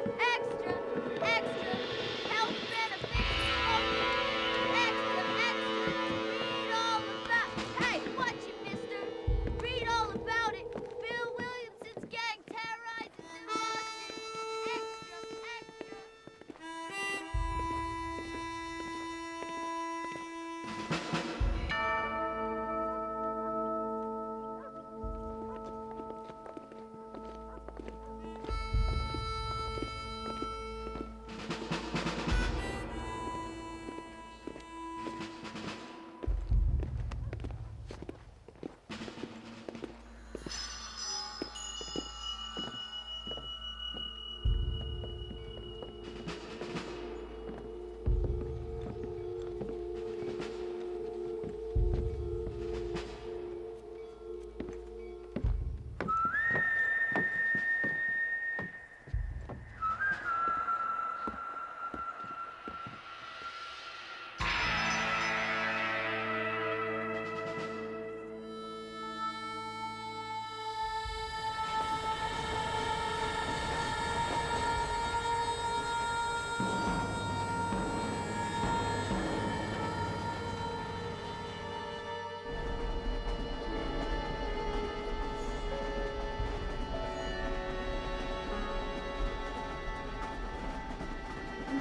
Extra, extra, health benefits only. Extra, extra, read all about. Hey, watch it, mister. Read all about it. Bill Williamson's gang terrorizes in Boston. Extra, extra.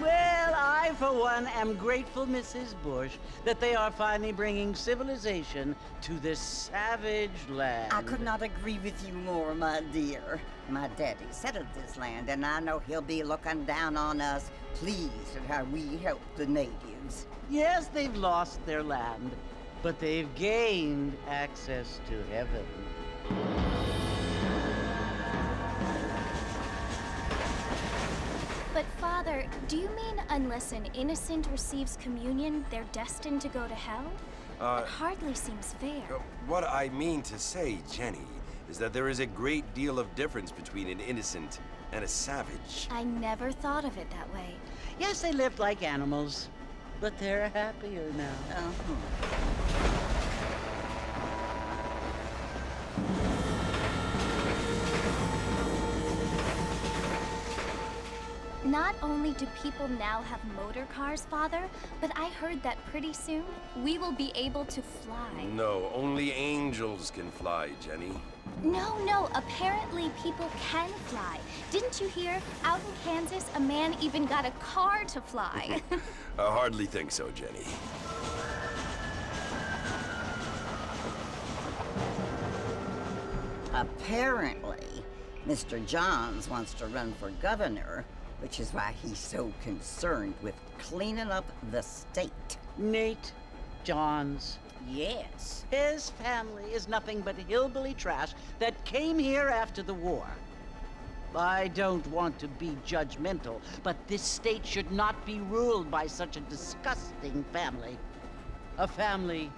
Well, I, for one, am grateful, Mrs. Bush, that they are finally bringing civilization to this savage land. I could not agree with you more, my dear. My daddy settled this land, and I know he'll be looking down on us, pleased at how we help the natives. Yes, they've lost their land, but they've gained access to heaven. But Father, do you mean unless an innocent receives communion, they're destined to go to hell? That hardly seems fair. What I mean to say, Jenny, is that there is a great deal of difference between an innocent and a savage. I never thought of it that way. Yes, they lived like animals, but they're happier now. Not only do people now have motor cars, Father, but I heard that pretty soon we will be able to fly. No, only angels can fly, Jenny. No, apparently people can fly. Didn't you hear? Out in Kansas, a man even got a car to fly. I hardly think so, Jenny. Apparently, Mr. Johns wants to run for governor, which is why he's so concerned with cleaning up the state. Nate Johns. Yes. His family is nothing but hillbilly trash that came here after the war. I don't want to be judgmental, but this state should not be ruled by such a disgusting family. A family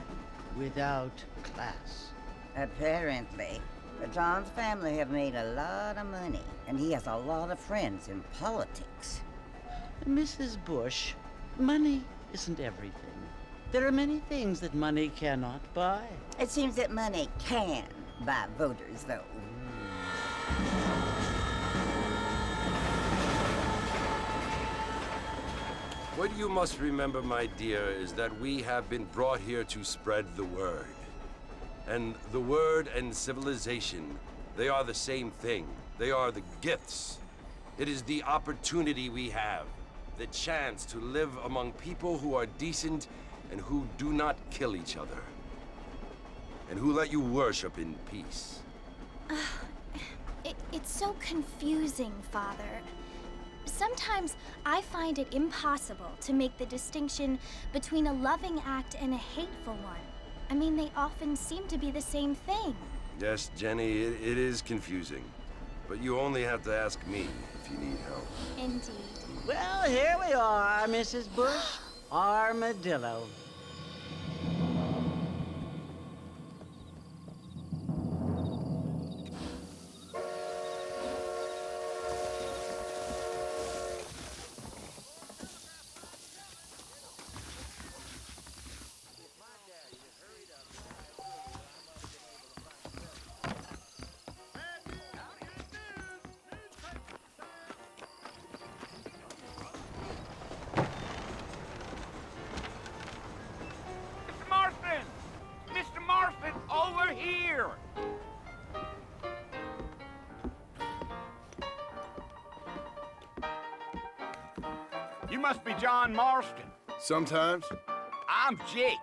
without class. Apparently. The Johns family have made a lot of money, and he has a lot of friends in politics. Mrs. Bush, money isn't everything. There are many things that money cannot buy. It seems that money can buy voters, though. What you must remember, my dear, is that we have been brought here to spread the word. And the word and civilization, they are the same thing. They are the gifts. It is the opportunity we have, the chance to live among people who are decent and who do not kill each other, and who let you worship in peace. It's so confusing, Father. Sometimes I find it impossible to make the distinction between a loving act and a hateful one. I mean, they often seem to be the same thing. Yes, Jenny, it is confusing. But you only have to ask me if you need help. Indeed. Well, here we are, Mrs. Bush. Armadillo. must be John Marston. Sometimes. I'm Jake.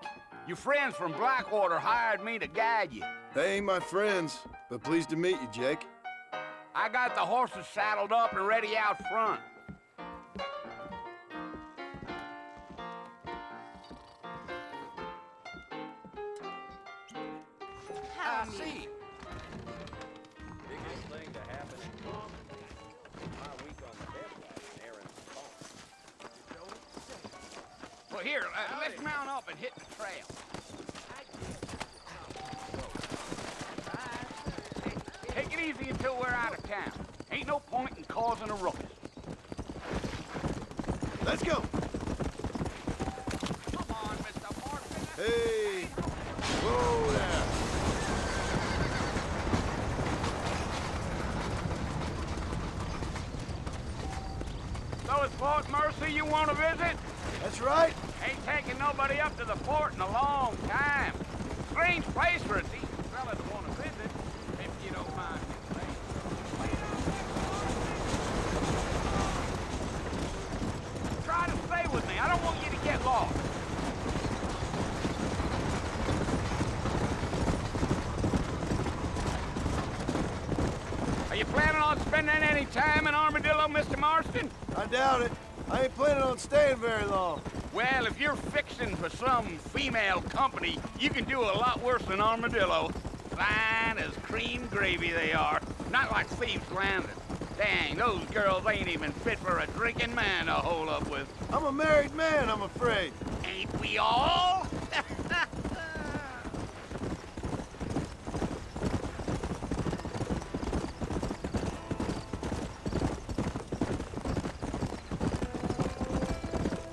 Your friends from Blackwater hired me to guide you. They ain't my friends, but pleased to meet you, Jake. I got the horses saddled up and ready out front. I see. Biggest thing to happen in Common. My week on the bedwagon, Aaron's phone. Well, here, let's mount up and hit the trail. Take it easy until we're out of town. Ain't no point in causing a ruckus. Let's go. Come on, Mr. Marston. Hey. Whoa there. So it's Fort Mercy you want to visit? That's right. Ain't taking nobody up to the fort in a long time. Strange place for a decent fella to want to visit, if you don't mind me saying. Try to stay with me. I don't want you to get lost. Are you planning on spending any time in Armadillo, Mr. Marston? I doubt it. I ain't planning on staying very long. Well, if you're fixing for some female company, you can do a lot worse than Armadillo. Fine as cream gravy they are. Not like Thieves Landing. Dang, those girls ain't even fit for a drinking man to hole up with. I'm a married man, I'm afraid. Ain't we all?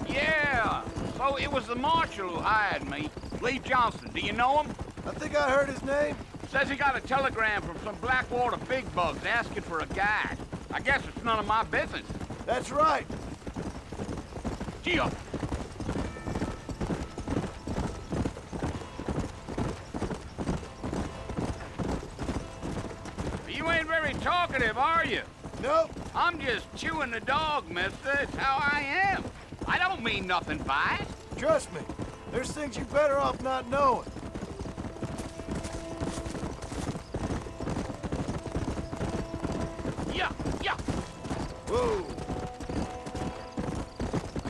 Yeah, so it was the marshal who hired me. Lee Johnson, do you know him? I think I heard his name. Says he got a telegram from some Blackwater big bugs asking for a guide. I guess it's none of my business. That's right. Gee up. You ain't very talkative, are you? Nope. I'm just chewing the dog, mister. It's how I am. I don't mean nothing by it. Trust me. There's things you better off not knowing. Yeah, yeah. Whoa.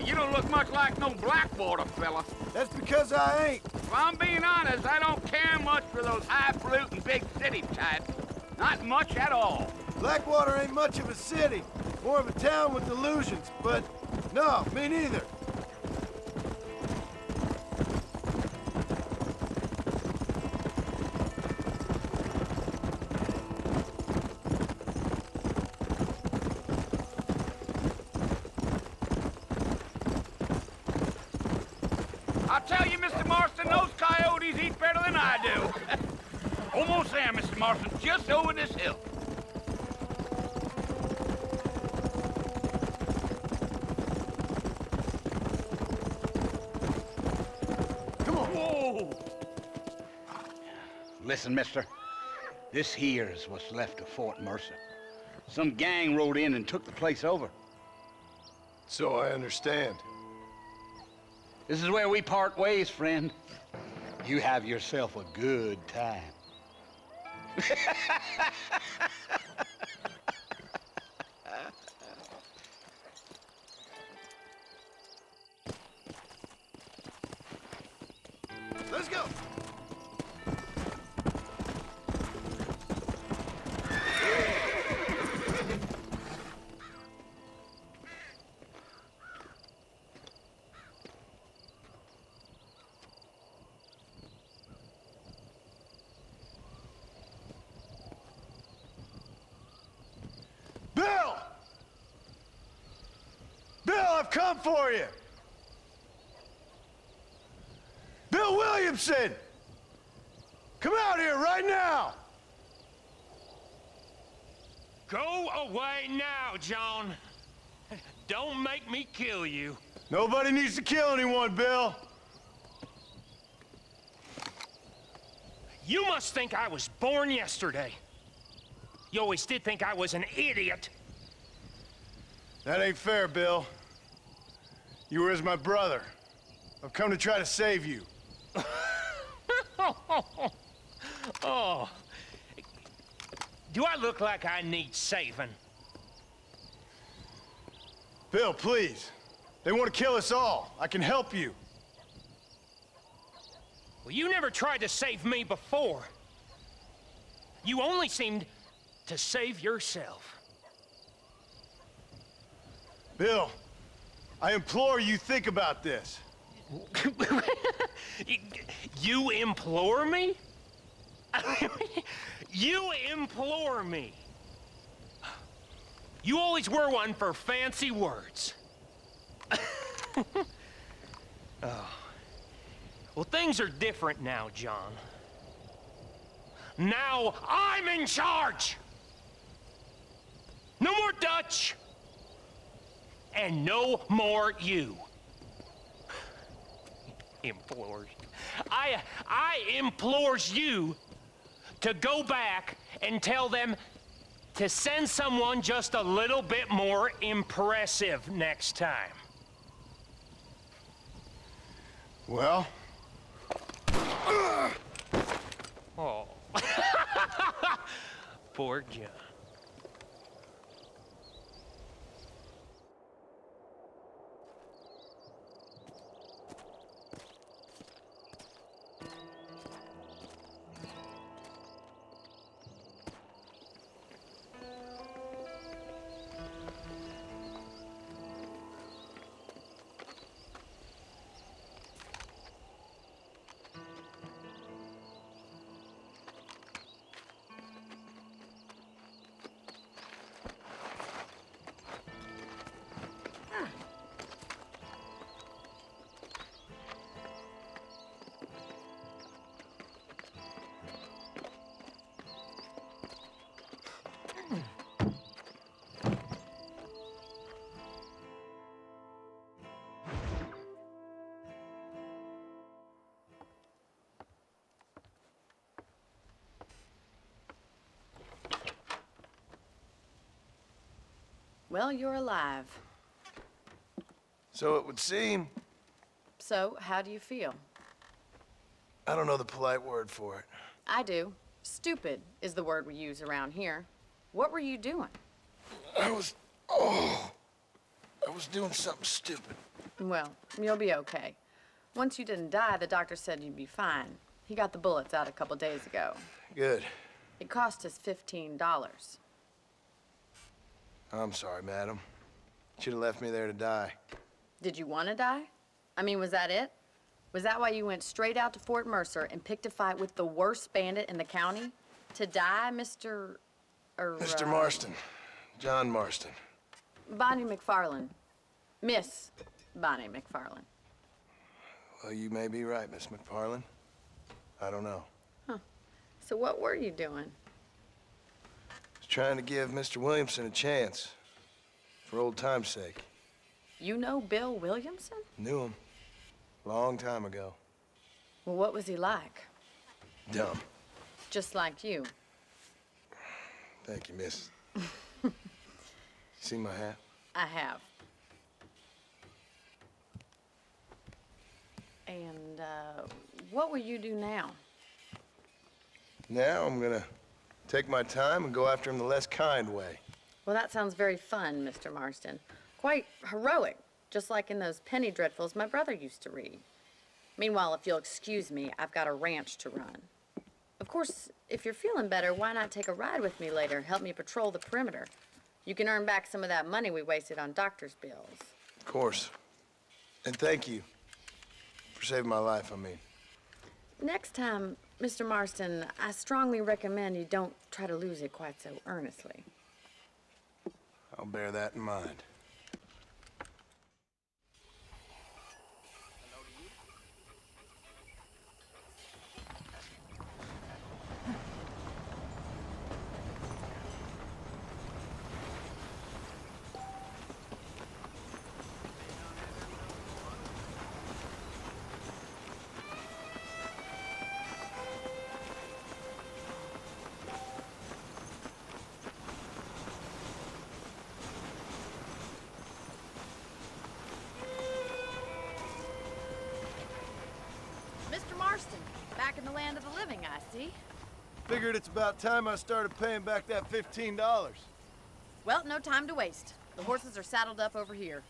You don't look much like no Blackwater fella. That's because I ain't. If I'm being honest, I don't care much for those highfalutin big city types. Not much at all. Blackwater ain't much of a city. More of a town with delusions, but no, me neither. I'll tell you, Mr. Marston, those coyotes eat better than I do. Almost there, Mr. Marston, just over this hill. Come on. Whoa! Listen, mister. This here is what's left of Fort Mercer. Some gang rode in and took the place over. So I understand. This is where we part ways, friend. You have yourself a good time. Let's go. Bill! Bill, I've come for you! Bill Williamson! Come out here right now! Go away now, John. Don't make me kill you. Nobody needs to kill anyone, Bill. You must think I was born yesterday. You always did think I was an idiot. That ain't fair, Bill. You were as my brother. I've come to try to save you. Oh. Do I look like I need saving? Bill, please. They want to kill us all. I can help you. Well, you never tried to save me before. You only seemed to save yourself. Bill, I implore you, think about this. You implore me? You implore me. You always were one for fancy words. Oh. Well, things are different now, John. Now I'm in charge! No more Dutch! And no more you. Implores. I implores you to go back and tell them to send someone just a little bit more impressive next time. Well? Oh. Poor John. Well, you're alive. So it would seem. So, how do you feel? I don't know the polite word for it. I do. Stupid is the word we use around here. What were you doing? I was doing something stupid. Well, you'll be okay. Once you didn't die, the doctor said you'd be fine. He got the bullets out a couple days ago. Good. It cost us $15. I'm sorry, madam. Should have left me there to die. Did you want to die? I mean, was that it? Was that why you went straight out to Fort Mercer and picked a fight with the worst bandit in the county? To die, Mr. Mr. Marston. John Marston. Bonnie McFarland. Miss Bonnie McFarland. Well, you may be right, Miss McFarland. I don't know. So what were you doing? I was trying to give Mr. Williamson a chance. For old time's sake. You know Bill Williamson? Knew him. Long time ago. Well, what was he like? Dumb. Just like you. Thank you, miss. See my hat? I have. And, what will you do now? Now I'm gonna take my time and go after him the less kind way. Well, that sounds very fun, Mr. Marston. Quite heroic, just like in those penny dreadfuls my brother used to read. Meanwhile, if you'll excuse me, I've got a ranch to run. Of course, if you're feeling better, why not take a ride with me later? Help me patrol the perimeter. You can earn back some of that money we wasted on doctor's bills. Of course. And thank you for saving my life, I mean. Next time, Mr. Marston, I strongly recommend you don't try to lose it quite so earnestly. I'll bear that in mind. see. Figured it's about time I started paying back that $15. Well, no time to waste. The horses are saddled up over here.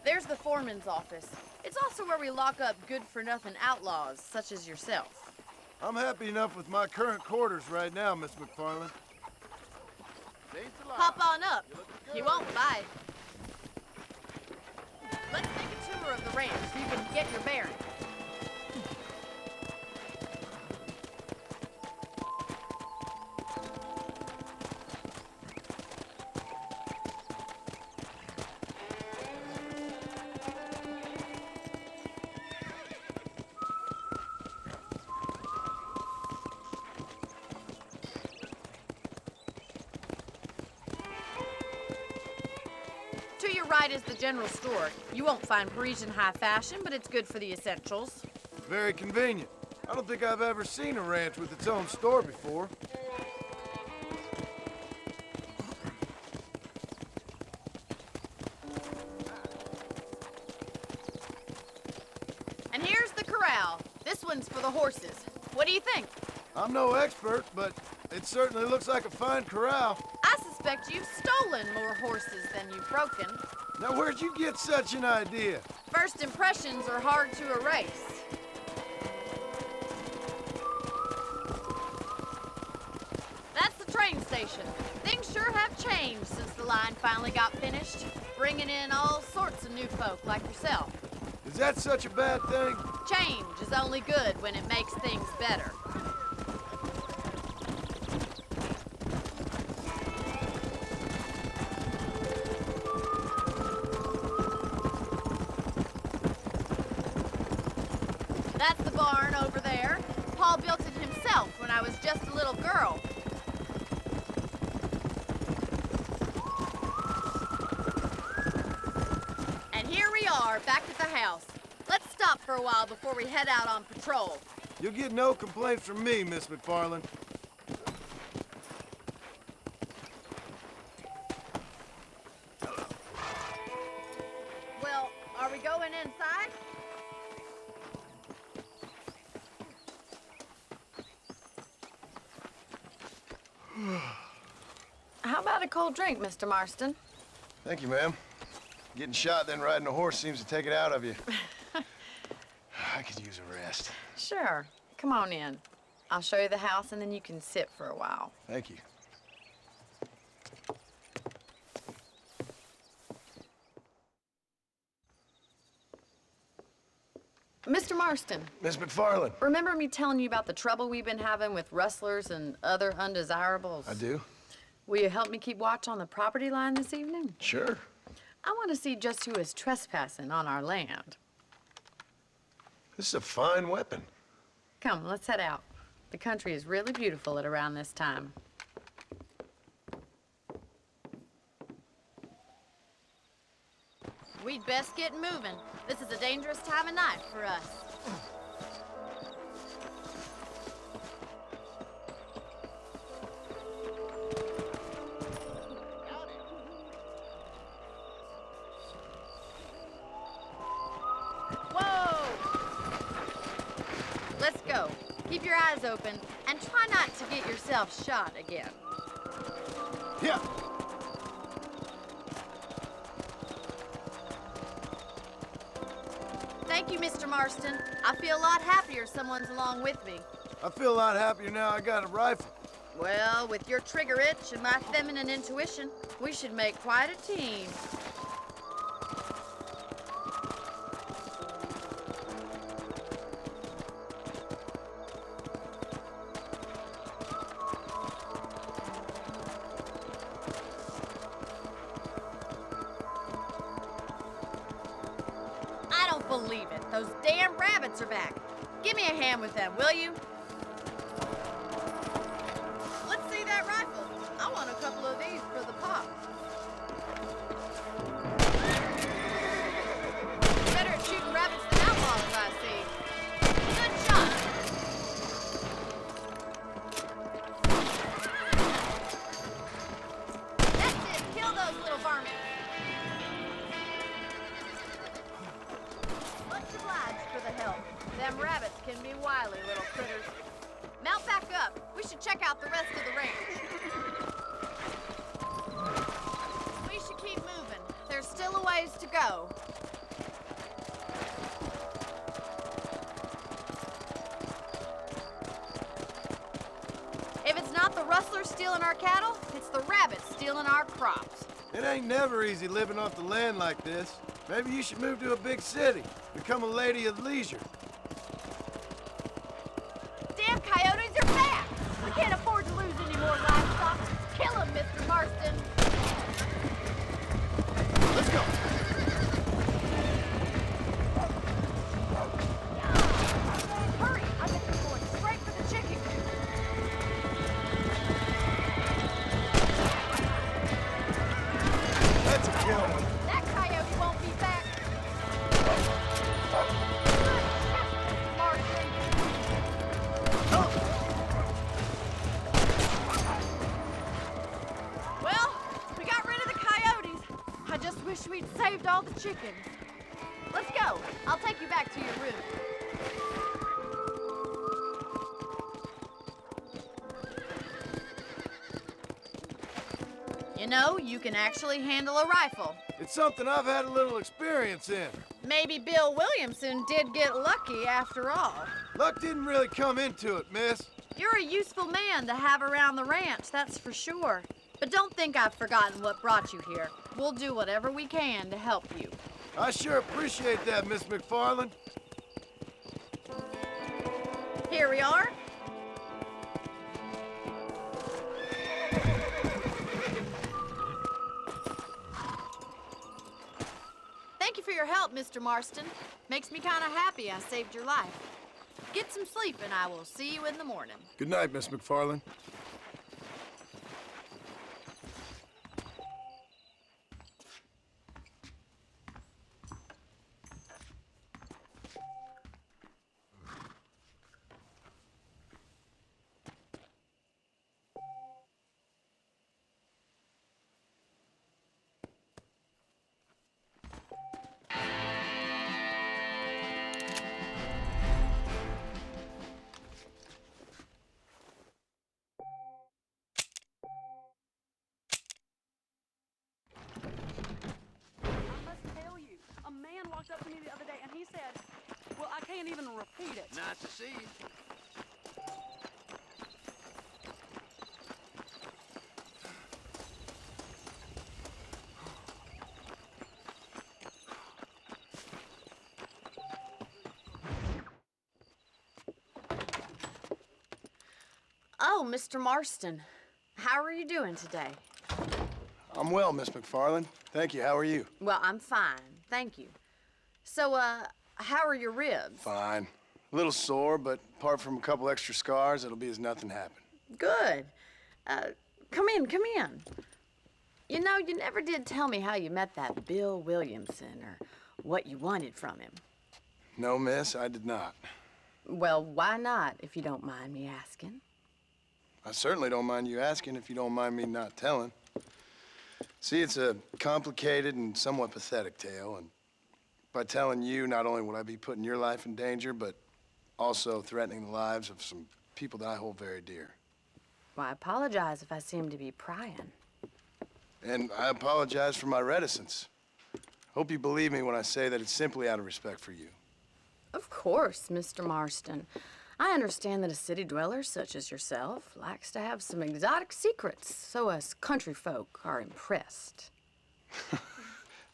There's the foreman's office. It's also where we lock up good-for-nothing outlaws, such as yourself. I'm happy enough with my current quarters right now, Miss McFarland. Hop on up. You won't bite. Let's take a tour of the ranch so you can get your bearings. To your right is the general store. You won't find Parisian high fashion, but it's good for the essentials. Very convenient. I don't think I've ever seen a ranch with its own store before. And here's the corral. This one's for the horses. What do you think? I'm no expert, but it certainly looks like a fine corral. I suspect you've stolen more horses than you've broken. Now, where'd you get such an idea? First impressions are hard to erase. That's the train station. Things sure have changed since the line finally got finished, bringing in all sorts of new folk like yourself. Is that such a bad thing? Change is only good when it makes things better. That's the barn over there. Paul built it himself when I was just a little girl. And here we are, back at the house. Let's stop for a while before we head out on patrol. You'll get no complaints from me, Miss McFarland. Well, are we going inside? How about a cold drink, Mr. Marston? Thank you, ma'am. Getting shot, then riding a horse seems to take it out of you. I could use a rest. Sure. Come on in. I'll show you the house, and then you can sit for a while. Thank you. Mr. Marston, Miss McFarland. remember me telling you about the trouble we've been having with rustlers and other undesirables? I do. Will you help me keep watch on the property line this evening? Sure. I want to see just who is trespassing on our land. This is a fine weapon. Come, let's head out. The country is really beautiful at around this time. We'd best get moving. This is a dangerous time of night for us. Whoa! Let's go. Keep your eyes open and try not to get yourself shot again. Yeah. Thank you, Mr. Marston. I feel a lot happier someone's along with me. I feel a lot happier now I got a rifle. Well, with your trigger itch and my feminine intuition, we should make quite a team. I don't believe it. Those damn rabbits are back. Give me a hand with them, will you? Let's see that rifle. I want a couple of these for the pop. Better at shooting rabbits than outlaws, I see. Good shot. Them rabbits can be wily little critters. Mount back up. We should check out the rest of the range. We should keep moving. There's still a ways to go. If it's not the rustlers stealing our cattle, it's the rabbits stealing our crops. It ain't never easy living off the land like this. Maybe you should move to a big city. Become a lady of leisure. Damn coyotes are back! We can't afford to lose any more livestock. Kill them, Mr. Marston. Let's go. Hurry! I think we're going straight for the chicken. That's a kill one. That coyote won't be back. Marston. Well, we got rid of the coyotes. I just wish we'd saved all the chickens. Let's go. I'll take you back to your room. You know, you can actually handle a rifle. It's something I've had a little experience in. Maybe Bill Williamson did get lucky after all. Luck didn't really come into it, miss. You're a useful man to have around the ranch, that's for sure. But don't think I've forgotten what brought you here. We'll do whatever we can to help you. I sure appreciate that, Miss McFarland. Here we are. Thank you for your help, Mr. Marston. Makes me kind of happy I saved your life. Get some sleep and I will see you in the morning. Good night, Miss McFarland. Walked up to me the other day and he said, well, I can't even repeat it. Nice to see you. Oh, Mr. Marston. How are you doing today? I'm well, Miss McFarland. Thank you. How are you? Well, I'm fine. Thank you. So, how are your ribs? Fine. A little sore, but apart from a couple extra scars, it'll be as nothing happened. Good. Come in, come in. You know, you never did tell me how you met that Bill Williamson or what you wanted from him. No, miss, I did not. Well, why not, if you don't mind me asking? I certainly don't mind you asking if you don't mind me not telling. See, it's a complicated and somewhat pathetic tale, and by telling you, not only would I be putting your life in danger, but also threatening the lives of some people that I hold very dear. Well, I apologize if I seem to be prying. And I apologize for my reticence. Hope you believe me when I say that it's simply out of respect for you. Of course, Mr. Marston. I understand that a city dweller such as yourself likes to have some exotic secrets, so us country folk are impressed.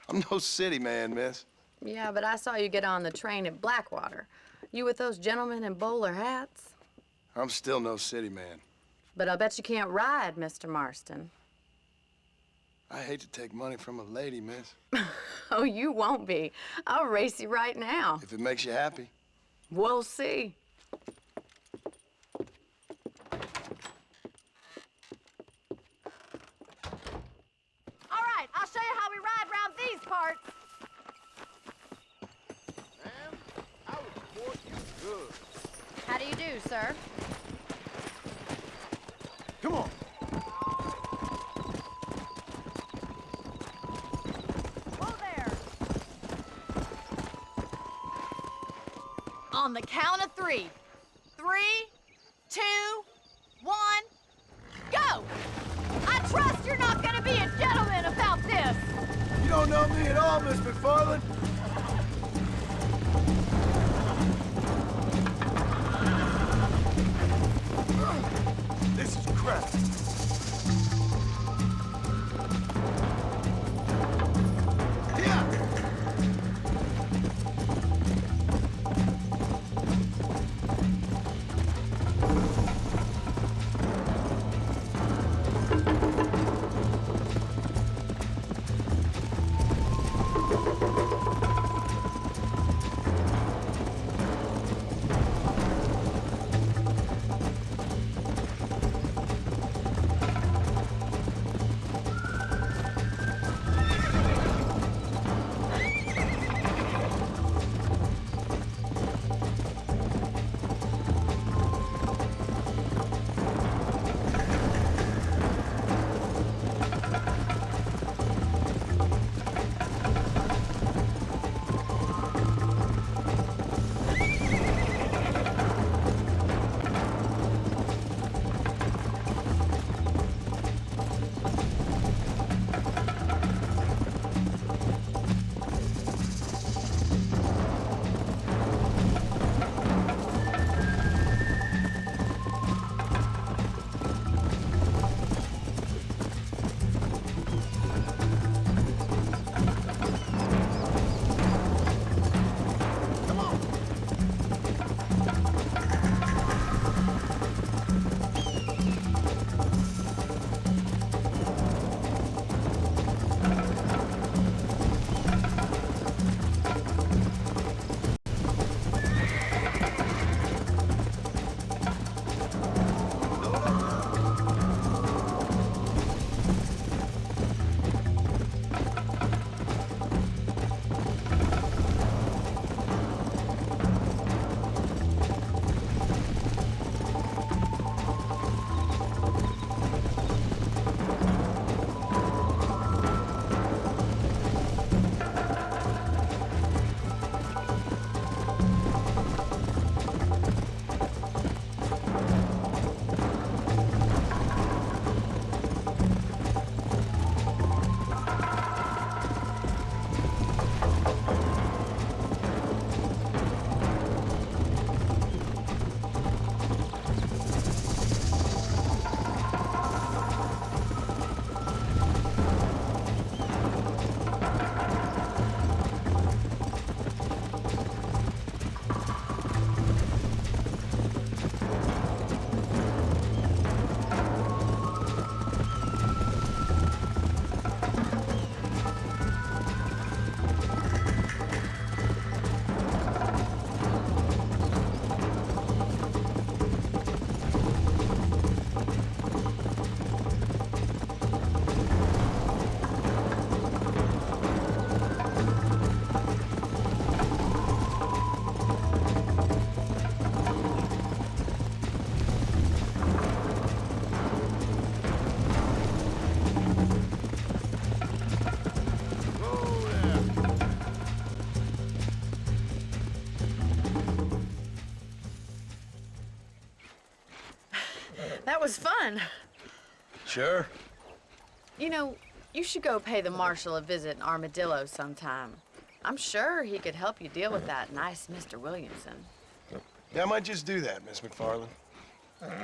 I'm no city man, miss. Yeah, but I saw you get on the train at Blackwater. You with those gentlemen in bowler hats? I'm still no city man. But I bet you can't ride, Mr. Marston. I hate to take money from a lady, miss. Oh, you won't be. I'll race you right now. If it makes you happy. We'll see. All right, I'll show you how we ride around these parts. Ma'am, I would support you good. How do you do, sir? Come on. Whoa there. On the count of 3. 3, 2, 1, go! I trust you're not gonna be a gentleman about this! You don't know me at all, Miss McFarland. This is crap. That was fun. Sure. You know, you should go pay the marshal a visit in Armadillo sometime. I'm sure he could help you deal with that nice Mr. Williamson. Yeah, I might just do that, Miss McFarland.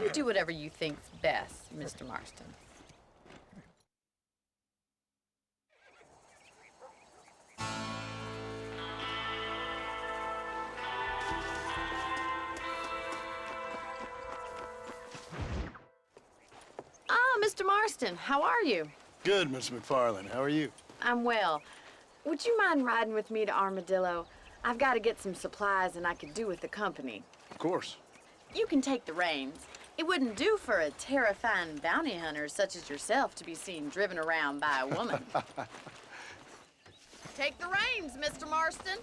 You do whatever you think's best, Mr. Marston. Ah, Mr. Marston, how are you? Good, Miss McFarland. How are you? I'm well. Would you mind riding with me to Armadillo? I've got to get some supplies and I could do with the company. Of course. You can take the reins. It wouldn't do for a terrifying bounty hunter such as yourself to be seen driven around by a woman. Take the reins, Mr. Marston.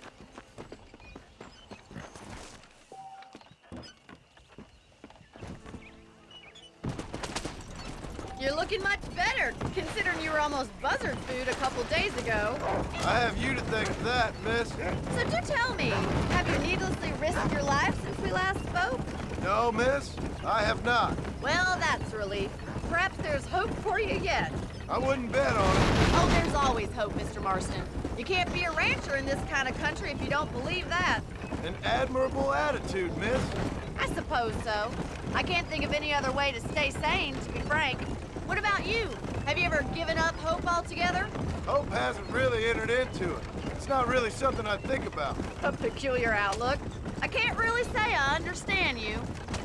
You're looking looking much better, considering you were almost buzzard food a couple days ago. I have you to thank for that, miss. So do tell me, have you needlessly risked your life since we last spoke? No, miss, I have not. Well, that's a relief. Perhaps there's hope for you yet. I wouldn't bet on it. Oh, there's always hope, Mr. Marston. You can't be a rancher in this kind of country if you don't believe that. An admirable attitude, miss. I suppose so. I can't think of any other way to stay sane, to be frank. What about you? Have you ever given up hope altogether? Hope hasn't really entered into it. It's not really something I think about. A peculiar outlook. I can't really say I understand you.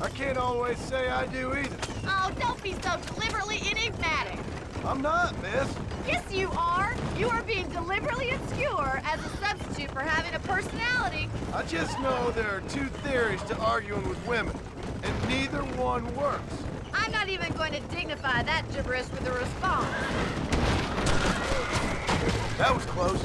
I can't always say I do either. Oh, don't be so deliberately enigmatic. I'm not, miss. Yes, you are. You are being deliberately obscure as a substitute for having a personality. I just know there are two theories to arguing with women, and neither one works. I'm not even going to dignify that gibberish with a response. That was close.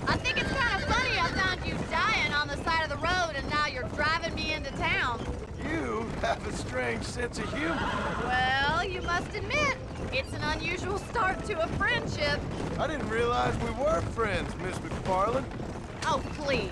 I think it's kind of funny I found you dying on the side of the road and now you're driving me into town. You have a strange sense of humor. Well, you must admit, it's an unusual start to a friendship. I didn't realize we were friends, Miss McFarland. Oh, please.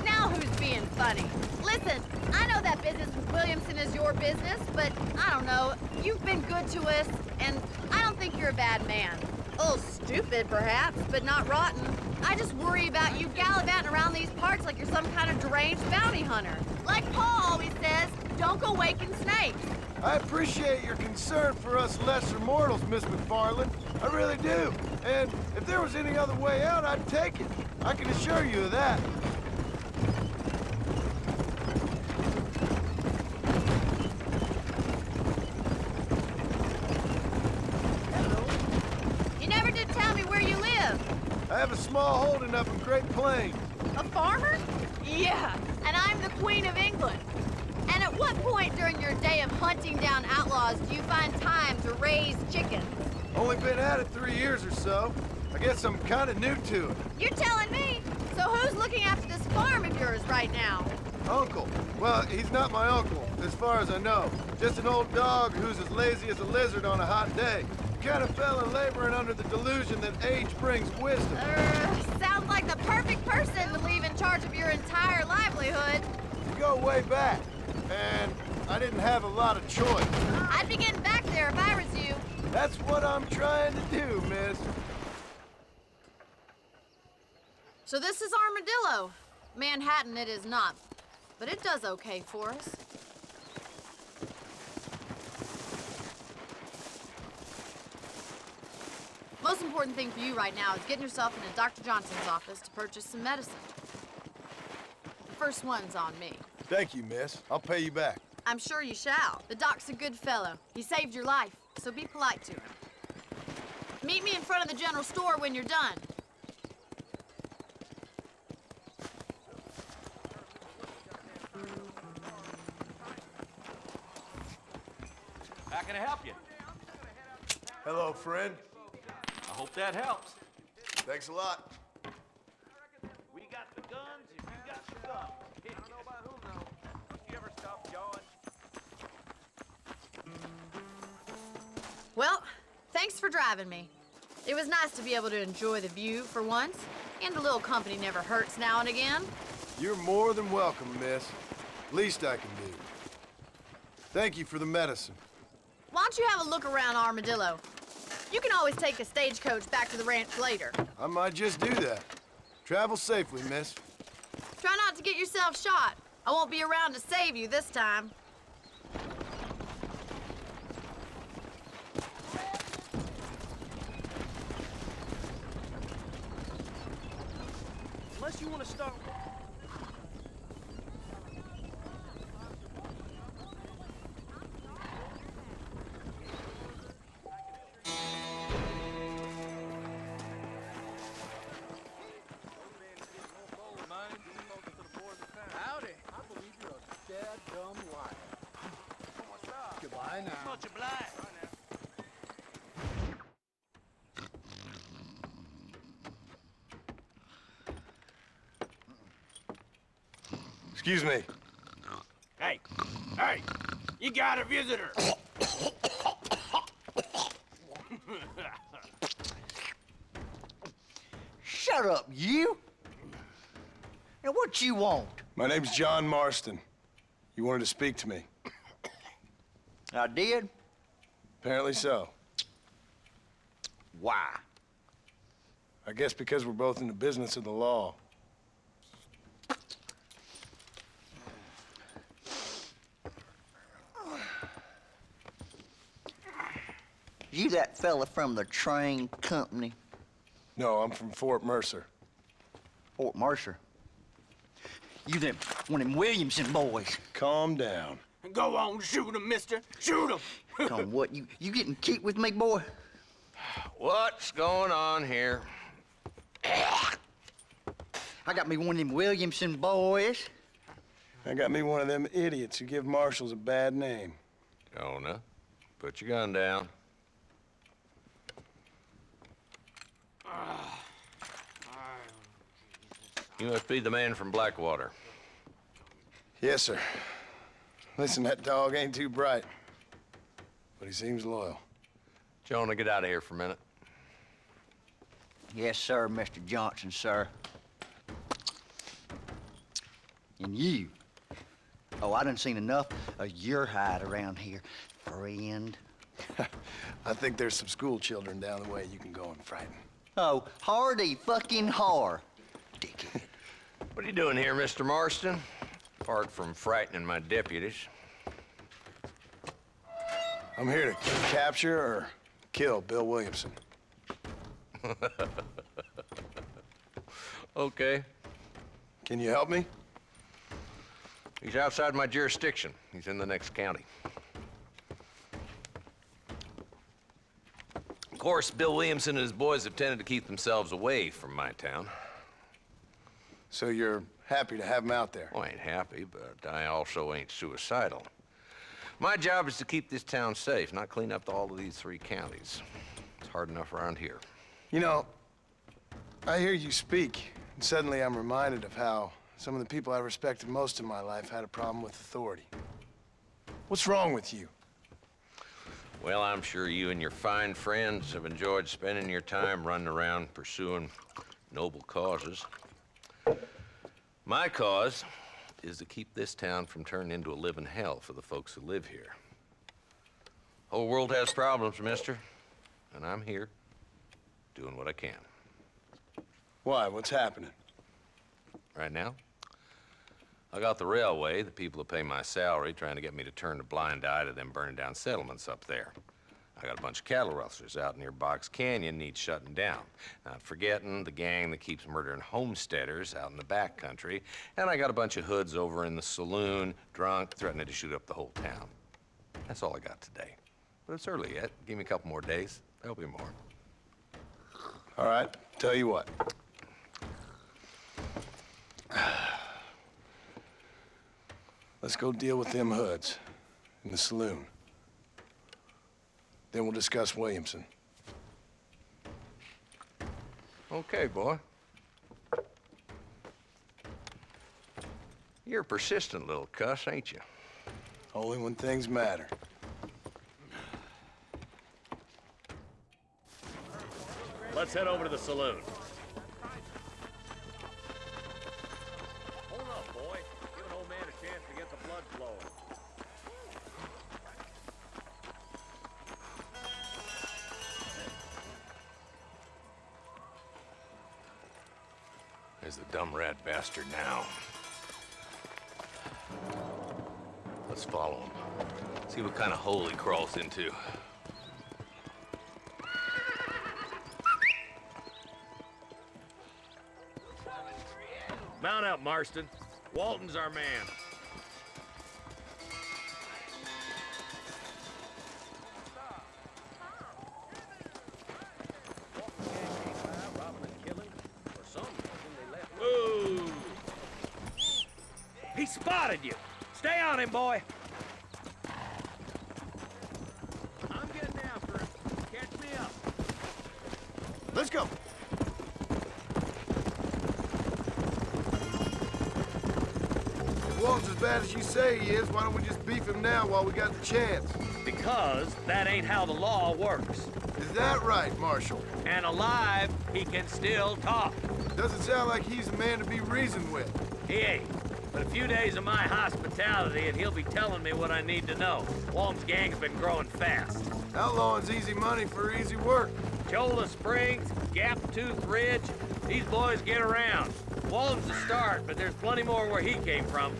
Now who's being funny? Listen, I know that business with Williamson is your business, but I don't know. You've been good to us, and I don't think you're a bad man. A little stupid, perhaps, but not rotten. I just worry about you gallivanting around these parts like you're some kind of deranged bounty hunter. Like Paul always says, don't go waking snakes. I appreciate your concern for us lesser mortals, Miss McFarland. I really do. And if there was any other way out, I'd take it. I can assure you of that. You never did tell me where you live. I have a small holding up in Great Plains. A farmer? Yeah, and I'm the Queen of England. And at what point during your day of hunting down outlaws do you find time to raise chickens? Only been at it 3 years or so. I guess I'm kind of new to it. You're telling me? So who's looking after this farm of yours right now? Uncle. Well, he's not my uncle, as far as I know. Just an old dog who's as lazy as a lizard on a hot day. Kind of fella laboring under the delusion that age brings wisdom. Sounds like the perfect person to leave in charge of your entire livelihood. We go way back, and I didn't have a lot of choice. I'd be getting back there if I was you. That's what I'm trying to do, miss. So this is Armadillo. Manhattan it is not, but it does okay for us. Most important thing for you right now is getting yourself into Dr. Johnson's office to purchase some medicine. The first one's on me. Thank you, miss. I'll pay you back. I'm sure you shall. The doc's a good fellow. He saved your life, so be polite to him. Meet me in front of the general store when you're done. How can I help you? Hello, friend. I hope that helps. Thanks a lot. We got the guns if you got the guns. I don't know about who knows. Don't you ever stop yawing? Well, thanks for driving me. It was nice to be able to enjoy the view for once, and a little company never hurts now and again. You're more than welcome, miss. Least I can do. Thank you for the medicine. Why don't you have a look around Armadillo? You can always take a stagecoach back to the ranch later. I might just do that. Travel safely, miss. Try not to get yourself shot. I won't be around to save you this time. Unless you want to start... Howdy. I believe you're a dead dumb liar. Goodbye now. Much obliged. Excuse me. Hey, hey, you got a visitor. Shut up, you! Now what you want? My name's John Marston. You wanted to speak to me. I did? Apparently so. Why? I guess because we're both in the business of the law. You that fella from the train company? No, I'm from Fort Mercer. Fort Mercer? You them, one of them Williamson boys. Calm down. Go on, shoot him, mister. Shoot him. Come on, what, you getting kicked with me, boy? What's going on here? I got me one of them Williamson boys. I got me one of them idiots who give marshals a bad name. Jonah, put your gun down. You must be the man from Blackwater. Yes, sir. Listen, that dog ain't too bright, but he seems loyal. Jonah, get out of here for a minute. Yes, sir, Mr. Johnson, sir. And you. Oh, I done seen enough of your hide around here, friend. I think there's some school children down the way you can go and frighten. Oh, hardy fucking har. Dickhead. What are you doing here, Mr. Marston? Apart from frightening my deputies. I'm here to capture or kill Bill Williamson. Okay. Can you help me? He's outside my jurisdiction. He's in the next county. Of course, Bill Williamson and his boys have tended to keep themselves away from my town. So you're happy to have him out there? Well, I ain't happy, but I also ain't suicidal. My job is to keep this town safe, not clean up all of these 3 counties. It's hard enough around here. You know, I hear you speak, and suddenly I'm reminded of how some of the people I respected most in my life had a problem with authority. What's wrong with you? Well, I'm sure you and your fine friends have enjoyed spending your time running around pursuing noble causes. My cause is to keep this town from turning into a living hell for the folks who live here. Whole world has problems, mister, and I'm here doing what I can. Why? What's happening? Right now, I got the railway, the people who pay my salary, trying to get me to turn a blind eye to them burning down settlements up there. I got a bunch of cattle rustlers out near Box Canyon needs shutting down. Not forgetting the gang that keeps murdering homesteaders out in the back country. And I got a bunch of hoods over in the saloon, drunk, threatening to shoot up the whole town. That's all I got today. But it's early yet. Give me a couple more days. There'll be more. All right, tell you what. Let's go deal with them hoods in the saloon. Then we'll discuss Williamson. Okay, boy. You're a persistent little cuss, ain't you? Only when things matter. Let's head over to the saloon. Hold up, boy. Give an old man a chance to get the blood flowing. There's the dumb rat bastard now. Let's follow him. See what kind of hole he crawls into. Mount up, Marston. Walton's our man. Whoa! He spotted you. Stay on him, boy. I'm getting after him. Catch me up. Let's go. bad as you say he is, why don't we just beef him now while we got the chance? Because that ain't how the law works. Is that right, Marshal? And alive, he can still talk. Doesn't sound like he's a man to be reasoned with. He ain't. But a few days of my hospitality and he'll be telling me what I need to know. Walton's gang's been growing fast. Outlawing's easy money for easy work. Cholla Springs, Gap Tooth Ridge, these boys get around. Walton's the start, but there's plenty more where he came from.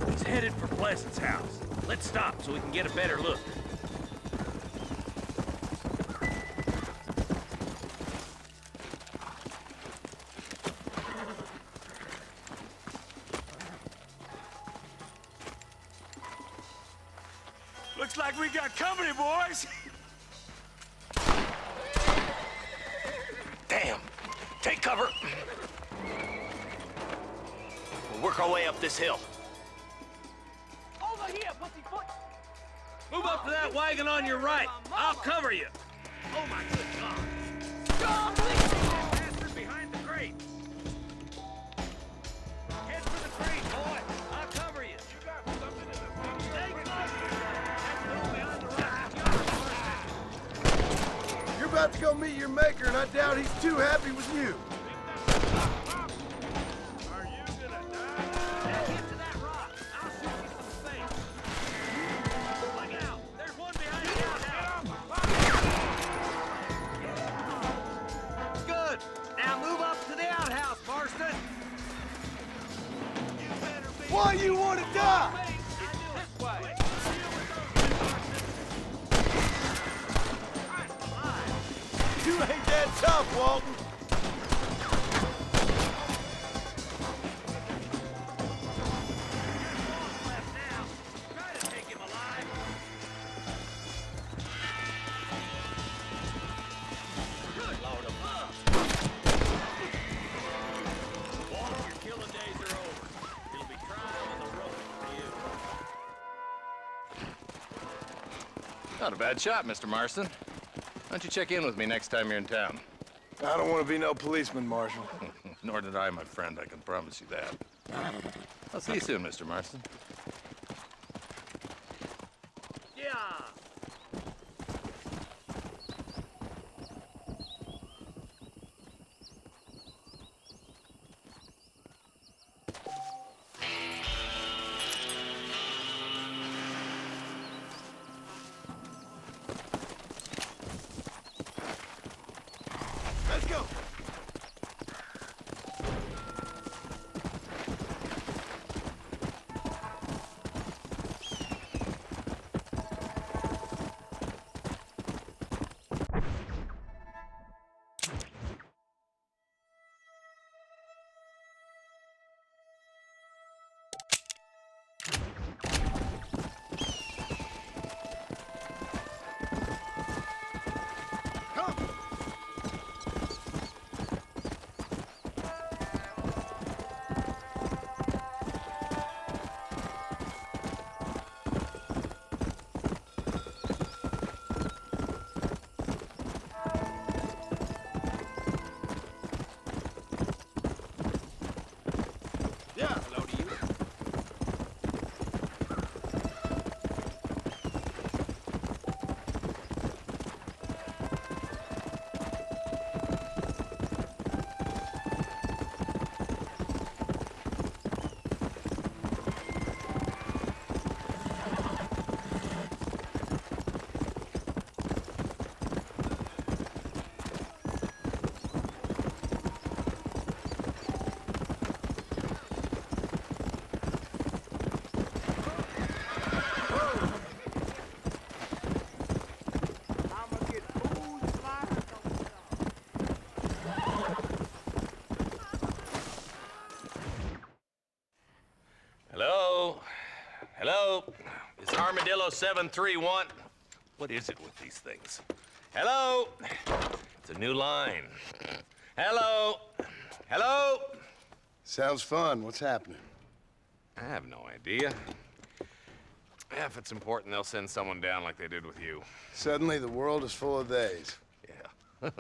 He's headed for Pleasant's house. Let's stop so we can get a better look. Looks like we got company, boys. Damn. Take cover. We'll work our way up this hill. Over here, pussyfoot! Move up to that wagon on your right. I'll cover you. Oh, my good God. John, please! Bastard behind the crate. Head for the crate, boy. I'll cover you. You got something in the stay close. That's the behind the right. You're about to go meet your maker, and I doubt he's too happy with you. Are you gonna die? Now get to that rock. I'll shoot you from the face. Look out. There's one behind the outhouse. Good. Now move up to the outhouse, Marston. Why you want to die? This way. You ain't that tough, Walton. Left now. Try to take him alive. Good Lord above. Walter, your killing days are over. It'll be trial on the road for you. Not a bad shot, Mr. Marston. Why don't you check in with me next time you're in town? I don't want to be no policeman, Marshal. Nor did I, my friend. I can promise you that. I'll see you soon, Mr. Marston. Yeah. Let's go. Hello? Is Armadillo 731? What is it with these things? Hello? It's a new line. Hello? Hello? Sounds fun. What's happening? I have no idea. Yeah, if it's important, they'll send someone down like they did with you. Suddenly, the world is full of theys. Yeah.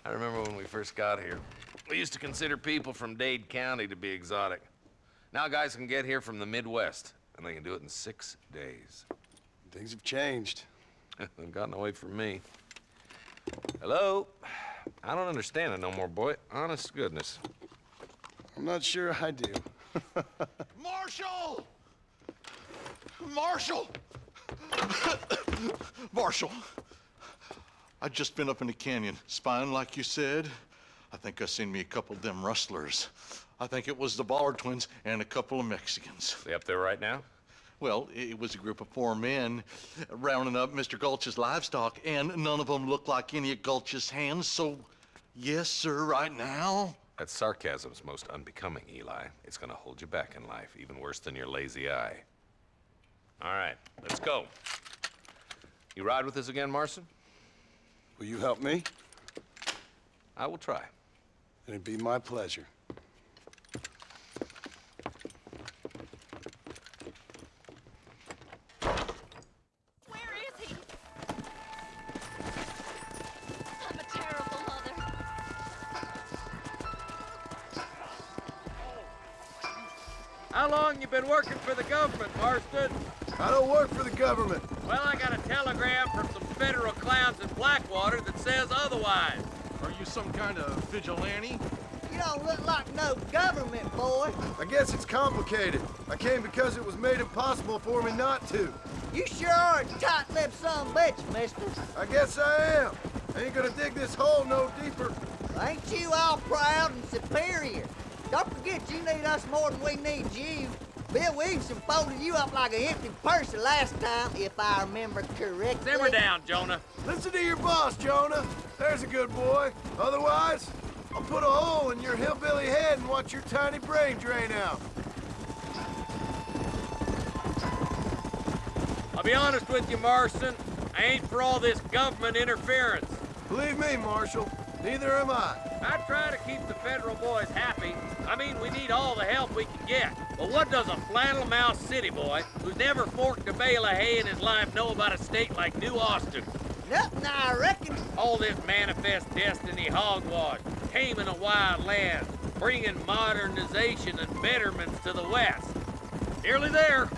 I remember when we first got here. We used to consider people from Dade County to be exotic. Now guys can get here from the Midwest, and they can do it in 6 days. Things have changed. They've gotten away from me. Hello? I don't understand it no more, boy. Honest to goodness. I'm not sure I do. Marshal! Marshal! Marshal! I just been up in the canyon, spying like you said. I think I seen me a couple of them rustlers. I think it was the Ballard twins and a couple of Mexicans. They up there right now? Well, it was a group of 4 men rounding up Mr. Gulch's livestock, and none of them looked like any of Gulch's hands, so yes, sir, right now. That sarcasm's most unbecoming, Eli. It's gonna hold you back in life, even worse than your lazy eye. All right, let's go. You ride with us again, Marston? Will you help me? I will try. It'd be my pleasure. Where is he? I'm a terrible mother. How long you been working for the government, Marston? I don't work for the government. Well, I got a telegram from some federal clowns in Blackwater that says otherwise. Are you some kind of vigilante? You don't look like no government boy. I guess it's complicated. I came because it was made impossible for me not to. You sure are a tight-lipped son of a bitch, mister. I guess I am. I ain't gonna dig this hole no deeper. Ain't you all proud and superior? Don't forget you need us more than we need you. Bill Williamson folded you up like an empty purse the last time, if I remember correctly. Simmer down, Jonah. Listen to your boss, Jonah. There's a good boy. Otherwise, I'll put a hole in your hillbilly head and watch your tiny brain drain out. I'll be honest with you, Marston. I ain't for all this government interference. Believe me, Marshal, neither am I. I try to keep the federal boys happy. I mean, we need all the help we can get. But what does a flannel-mouthed city boy who's never forked a bale of hay in his life know about a state like New Austin? Nothing, I reckon. All this manifest destiny hogwash, taming a wild land, bringing modernization and betterments to the West. Nearly there.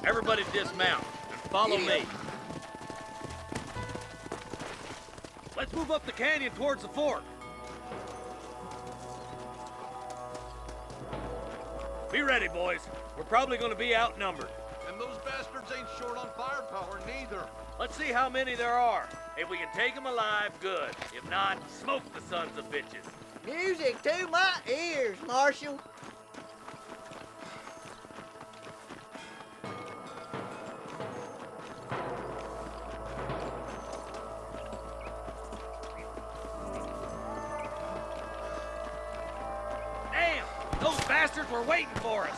Everybody dismount and follow me. Let's move up the canyon towards the fort. Be ready, boys. We're probably going to be outnumbered. And those bastards ain't short on firepower, neither. Let's see how many there are. If we can take them alive, good. If not, smoke the sons of bitches. Music to my ears, Marshal. Damn! Those bastards were waiting for us.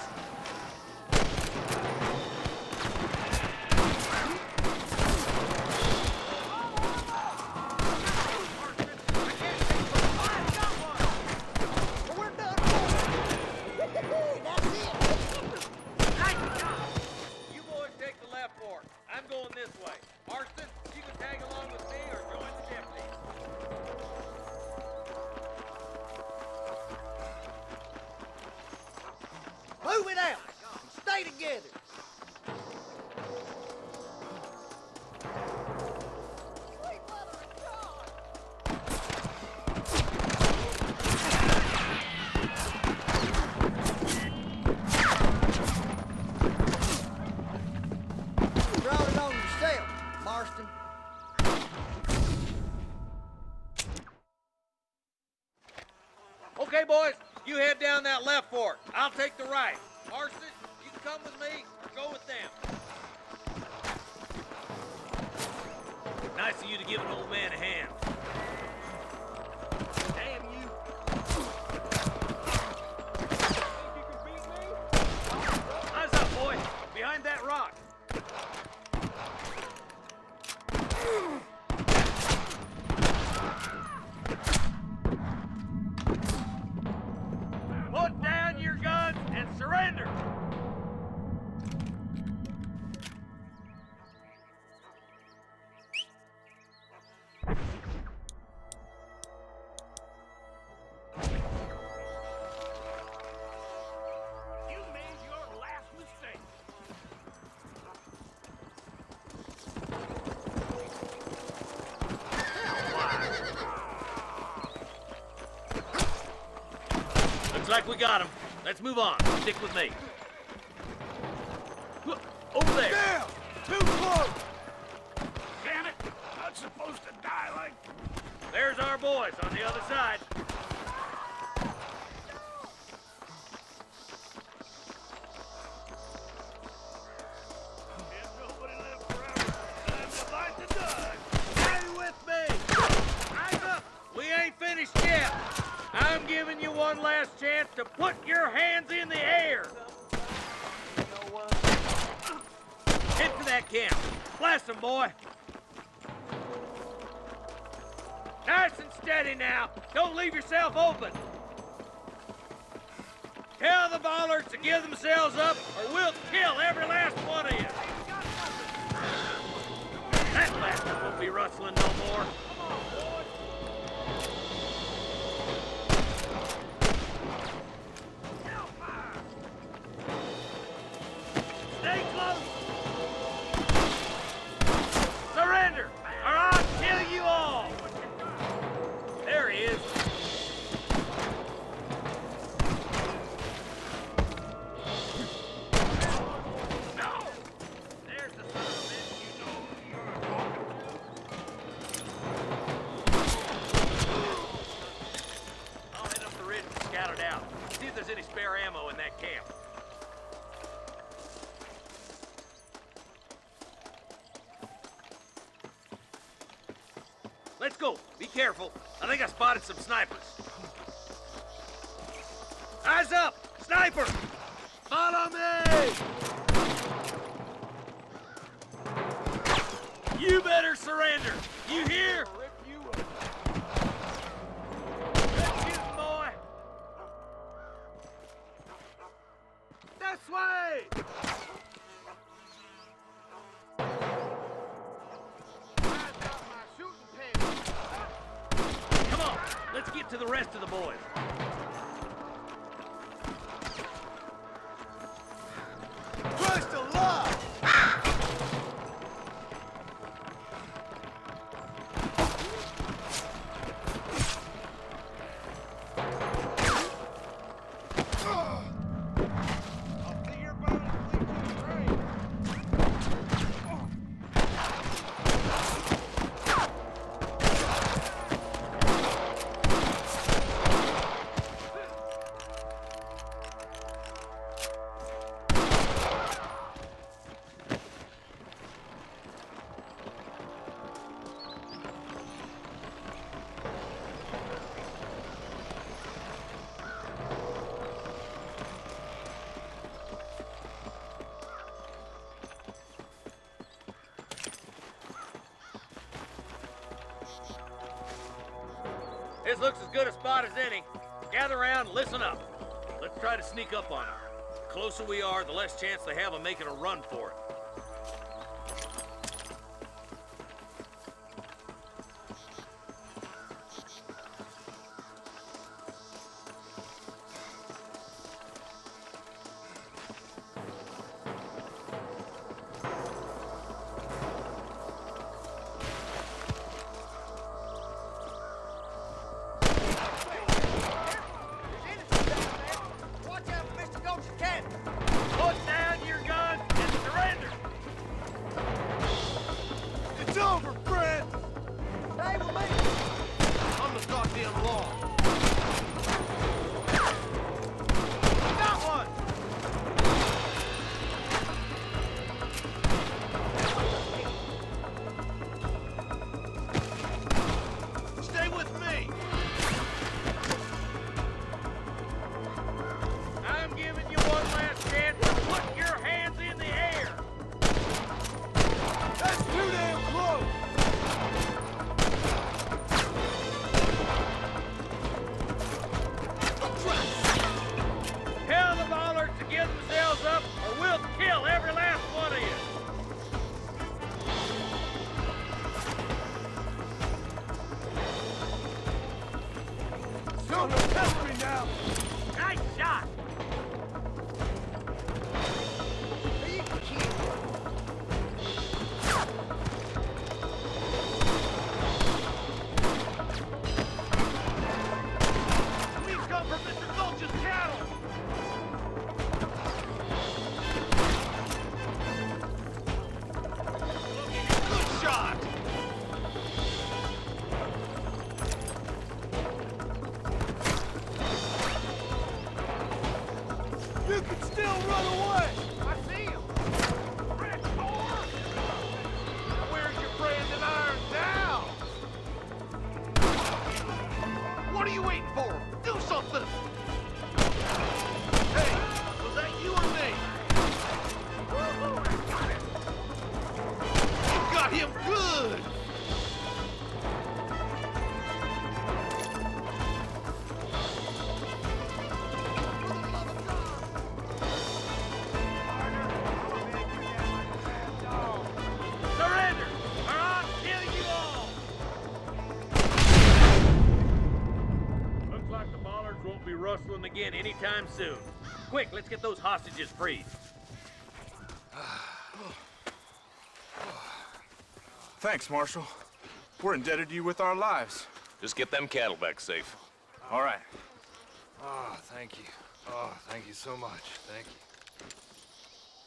You boys take the left fork. I'm going this way. Marston, you can tag along with me or join the deputy. Move it out. Stay together. You brought it on yourself, Marston. Okay, boys, you head down that left fork. I'll take the right. Marston, you can come with me or go with them. Nice of you to give an old man a hand. Damn you. Think you can beat me? Eyes up, boy. Behind that rock. Looks like we got him. Let's move on. Stick with me. Look, over there. Damn! Too close! Damn it! Not supposed to die like... There's our boys on the other side. Can't nobody live forever. Time to bite the dust. Stay with me! Eyes up! We ain't finished yet. I'm giving you one last chance to put your hands in the air. Head for that camp. Blast them, boy. Nice and steady now. Don't leave yourself open. Tell the ballers to give themselves up, or we'll kill every last one of you. That bastard won't be rustling no more. Stay close. Surrender, or I'll kill you all. There he is. No! There's the son of a bitch you know you're talking to. I'll head up the ridge and scout it out. See if there's any spare ammo in that camp. Let's go. Be careful. I think I spotted some snipers. Eyes up! Sniper! Follow me! You better surrender. You hear? Let's get him, boy. This way! Come on, let's get to the rest of the boys. Christ alive! This looks as good a spot as any. Gather around and listen up. Let's try to sneak up on them. The closer we are, the less chance they have of making a run for it. Watch out for Mr. Gulch's cabin. Put down your guns and surrender! It's over, friend! Stay with me. I'm the goddamn law. Got one! Stay with me! I'm giving you one last chance to put your hands in the air! That's too damn close! Tell the ballers to give themselves up, or we'll kill every last one of you! Don't test me now! Nice shot! Are you kidding? We've come from Mr. Gulch's cabin! can still run away! I see him! Where's your Brandon Iron now? What are you waiting for? Do something! Hey, was that you or me? You got him good! Surrender, or I'll kill you all! Looks like the bollards won't be rustling again anytime soon. Quick, let's get those hostages freed. Thanks, Marshal. We're indebted to you with our lives. Just get them cattle back safe. All right. Oh, thank you. Oh, thank you so much. Thank you.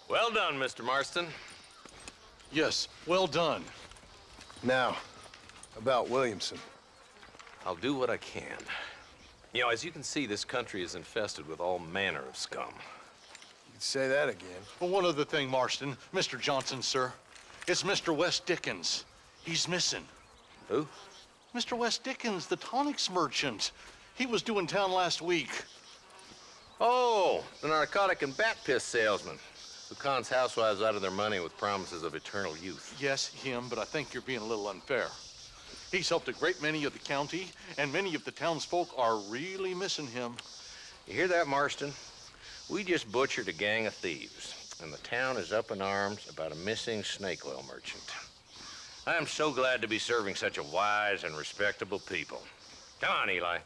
Well done, Mr. Marston. Yes, well done. Now, about Williamson. I'll do what I can. You know, as you can see, this country is infested with all manner of scum. You could say that again. Well, one other thing, Marston. Mr. Johnson, sir. It's Mr. West Dickens. He's missing. Who? Mr. West Dickens, the tonics merchant. He was due in town last week. Oh, the narcotic and bat piss salesman who cons housewives out of their money with promises of eternal youth. Yes, him, but I think you're being a little unfair. He's helped a great many of the county, and many of the townsfolk are really missing him. You hear that, Marston? We just butchered a gang of thieves, and the town is up in arms about a missing snake oil merchant. I am so glad to be serving such a wise and respectable people. Come on, Eli.